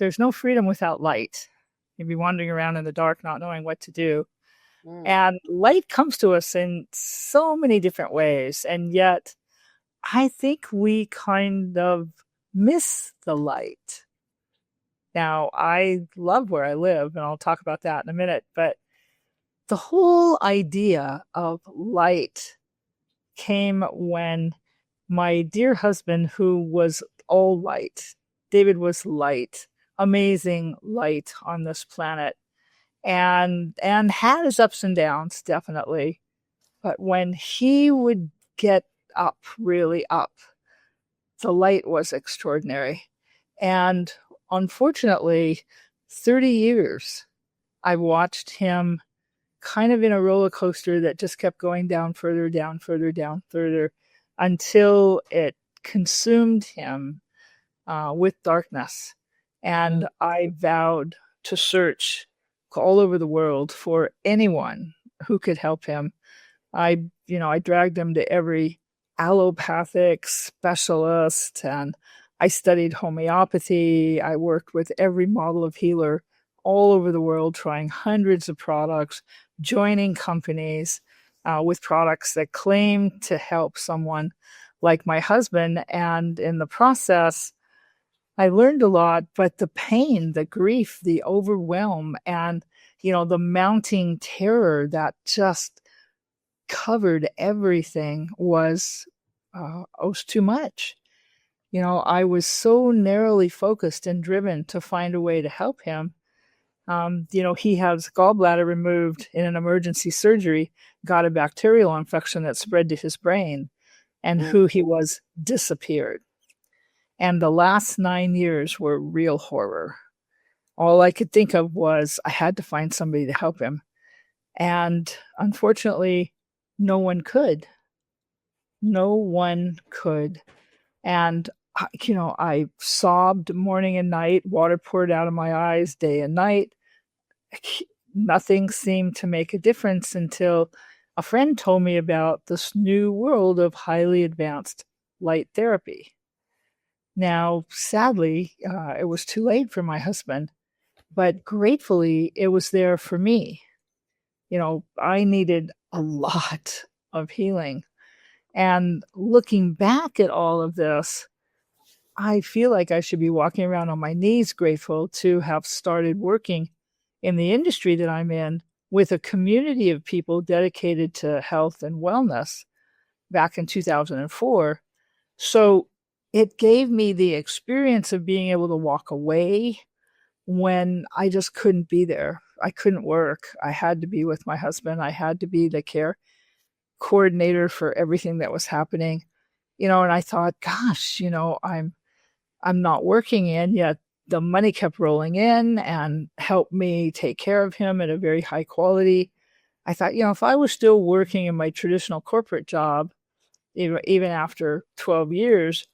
there's no freedom without light. You'd be wandering around in the dark, not knowing what to do. Mm. And light comes to us in so many different ways. And yet, I think we kind of miss the light. Now, I love where I live, and I'll talk about that in a minute. But the whole idea of light came when my dear husband, who was all light, David was light, amazing light on this planet, and had his ups and downs, definitely. But when he would get up, really up, the light was extraordinary. And unfortunately, 30 years, I watched him kind of in a roller coaster that just kept going down, further down, further down, further, until it consumed him with darkness. And I vowed to search all over the world for anyone who could help him. I dragged him to every allopathic specialist, and I studied homeopathy. I worked with every model of healer all over the world, trying hundreds of products, joining companies with products that claim to help someone like my husband. And in the process, I learned a lot, but the pain, the grief, the overwhelm, and the mounting terror that just covered everything was too much. I was so narrowly focused and driven to find a way to help him. He has gallbladder removed in an emergency surgery, got a bacterial infection that spread to his brain, and who he was disappeared. And the last 9 years were real horror. All I could think of was I had to find somebody to help him. And unfortunately, no one could. No one could. And, I sobbed morning and night, water poured out of my eyes day and night. Nothing seemed to make a difference until a friend told me about this new world of highly advanced light therapy. Now, sadly, it was too late for my husband, but gratefully, it was there for me. I needed a lot of healing. And looking back at all of this, I feel like I should be walking around on my knees grateful to have started working in the industry that I'm in with a community of people dedicated to health and wellness back in 2004. So it gave me the experience of being able to walk away when I just couldn't be there. I couldn't work. I had to be with my husband. I had to be the care coordinator for everything that was happening. And I thought, gosh, I'm not working, and yet the money kept rolling in and helped me take care of him at a very high quality. I thought, if I was still working in my traditional corporate job, even after 12 years,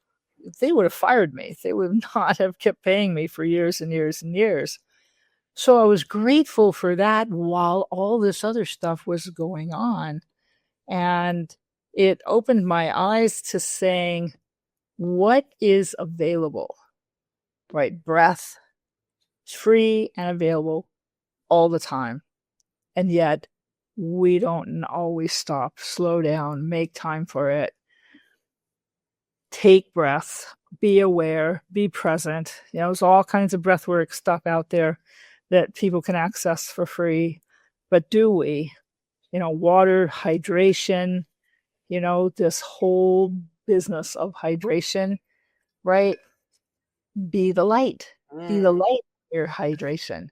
they would have fired me. They would not have kept paying me for years and years and years. So I was grateful for that while all this other stuff was going on. And it opened my eyes to saying, what is available, right? Breath, free and available all the time. And yet we don't always stop, slow down, make time for it. Take breath, be aware, be present. There's all kinds of breathwork stuff out there that people can access for free. But do we? Water, hydration, this whole business of hydration, right? Be the light. Be the light in your hydration.